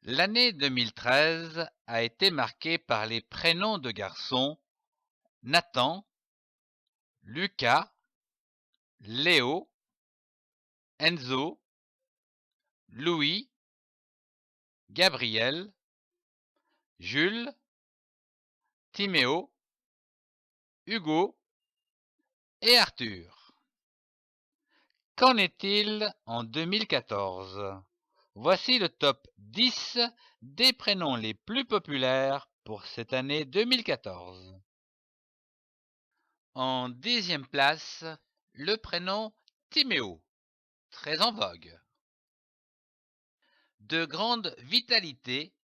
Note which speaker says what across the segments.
Speaker 1: L'année 2013 a été marquée par les prénoms de garçons Nathan, Lucas, Léo, Enzo, Louis, Gabriel, Jules, Timéo, Hugo et Arthur. Qu'en est-il en 2014? Voici le top 10 des prénoms les plus populaires pour cette année 2014. En 10e place, le prénom Timéo, très en vogue. De grande vitalité,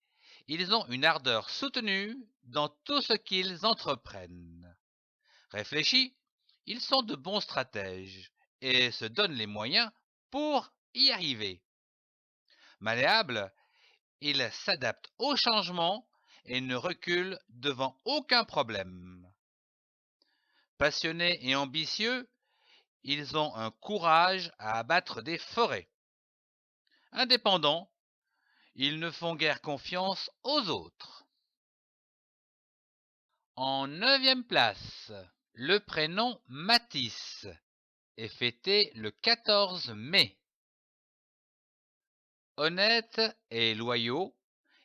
Speaker 1: ils ont une ardeur soutenue dans tout ce qu'ils entreprennent. Réfléchis, ils sont de bons stratèges et se donnent les moyens pour y arriver. Malléables, ils s'adaptent aux changements et ne reculent devant aucun problème. Passionnés et ambitieux, ils ont un courage à abattre des forêts. Indépendants, ils ne font guère confiance aux autres. En 9e place, le prénom Mathis est fêté le 14 mai. Honnêtes et loyaux,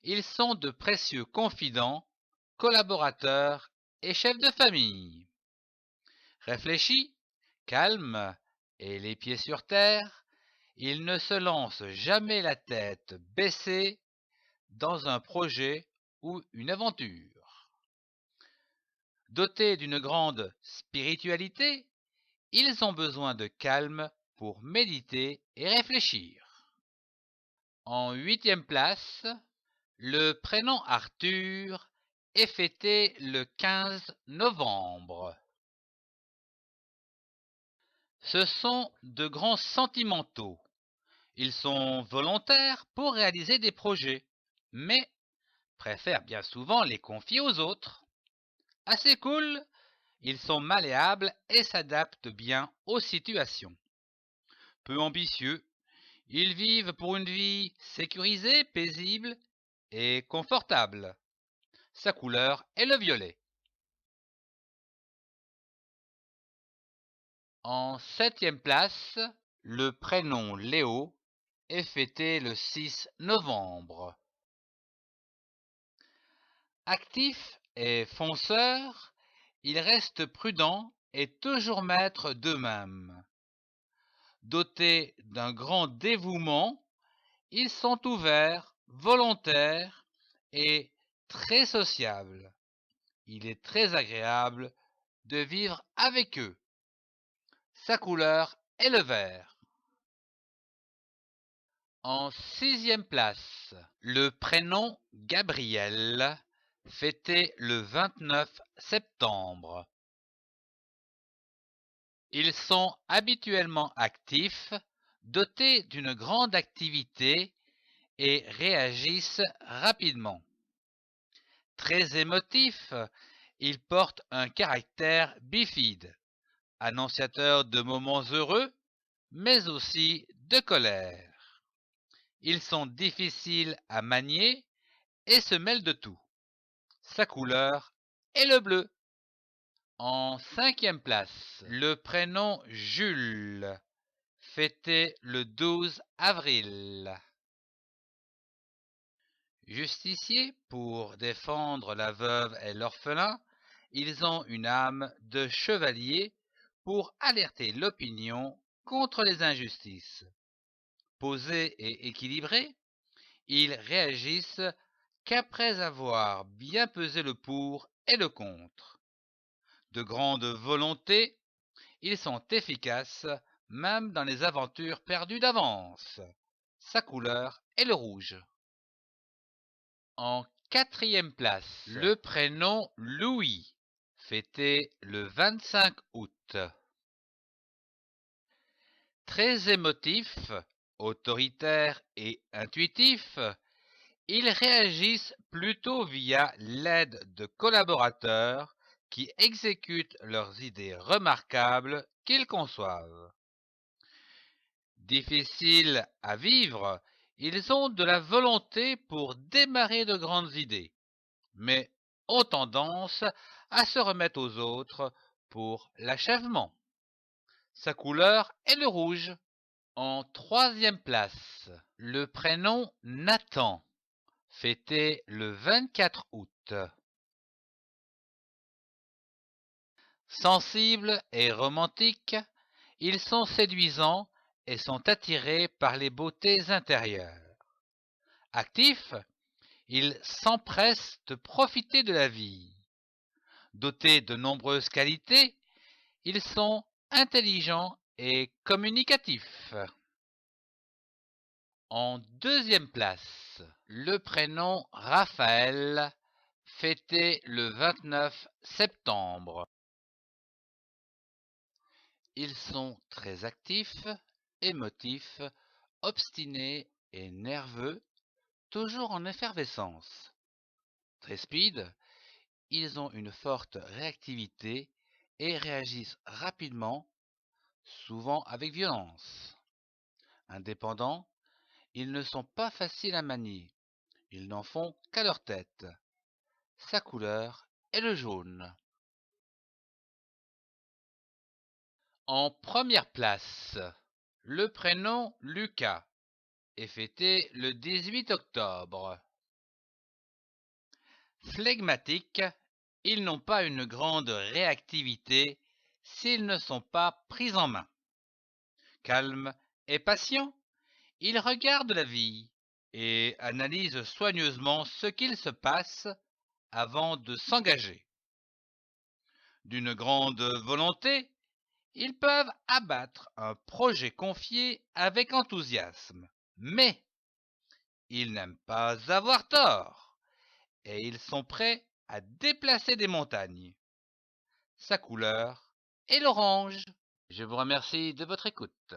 Speaker 1: ils sont de précieux confidents, collaborateurs et chefs de famille. Réfléchis, calmes et les pieds sur terre, ils ne se lancent jamais la tête baissée dans un projet ou une aventure. Dotés d'une grande spiritualité, ils ont besoin de calme pour méditer et réfléchir. En 8e place, le prénom Arthur est fêté le 15 novembre. Ce sont de grands sentimentaux. Ils sont volontaires pour réaliser des projets, mais préfèrent bien souvent les confier aux autres. Assez cool, ils sont malléables et s'adaptent bien aux situations. Peu ambitieux, ils vivent pour une vie sécurisée, paisible et confortable. Sa couleur est le violet. En 7e place, le prénom Léo est fêté le 6 novembre. Actifs et fonceurs, ils restent prudents et toujours maîtres d'eux-mêmes. Dotés d'un grand dévouement, ils sont ouverts, volontaires et très sociables. Il est très agréable de vivre avec eux. Sa couleur est le vert. En 6e place, le prénom Gabriel, fêté le 29 septembre. Ils sont habituellement actifs, dotés d'une grande activité et réagissent rapidement. Très émotifs, ils portent un caractère bifide, annonciateur de moments heureux, mais aussi de colère. Ils sont difficiles à manier et se mêlent de tout. Sa couleur est le bleu. En 5e place, le prénom Jules, fêté le 12 avril. Justiciers pour défendre la veuve et l'orphelin, ils ont une âme de chevalier pour alerter l'opinion contre les injustices. Posés et équilibrés, ils réagissent qu'après avoir bien pesé le pour et le contre. De grande volonté, ils sont efficaces même dans les aventures perdues d'avance. Sa couleur est le rouge. En 4e place, le prénom Louis, fêté le 25 août. Très émotifs, autoritaires et intuitifs, ils réagissent plutôt via l'aide de collaborateurs qui exécutent leurs idées remarquables qu'ils conçoivent. Difficiles à vivre, Ils ont de la volonté pour démarrer de grandes idées, mais ont tendance à se remettre aux autres pour l'achèvement. Sa couleur est le rouge. En troisième place, le prénom Nathan, fêté le 24 août. Sensibles et romantiques, ils sont séduisants et sont attirés par les beautés intérieures. Actifs, ils s'empressent de profiter de la vie. Dotés de nombreuses qualités, ils sont intelligents et communicatifs. En deuxième place, le prénom Raphaël, fêté le 29 septembre. Ils sont très actifs, émotifs, obstinés et nerveux, toujours en effervescence. Très speed, ils ont une forte réactivité et réagissent rapidement, souvent avec violence. Indépendants, ils ne sont pas faciles à manier. Ils n'en font qu'à leur tête. Sa couleur est le jaune. En première place, le prénom Lucas est fêté le 18 octobre. Flegmatiques, ils n'ont pas une grande réactivité s'ils ne sont pas pris en main. Calmes et patients, ils regardent la vie et analysent soigneusement ce qu'il se passe avant de s'engager. D'une grande volonté, ils peuvent abattre un projet confié avec enthousiasme, mais ils n'aiment pas avoir tort et ils sont prêts à déplacer des montagnes. Sa couleur est l'orange. Je vous remercie de votre écoute.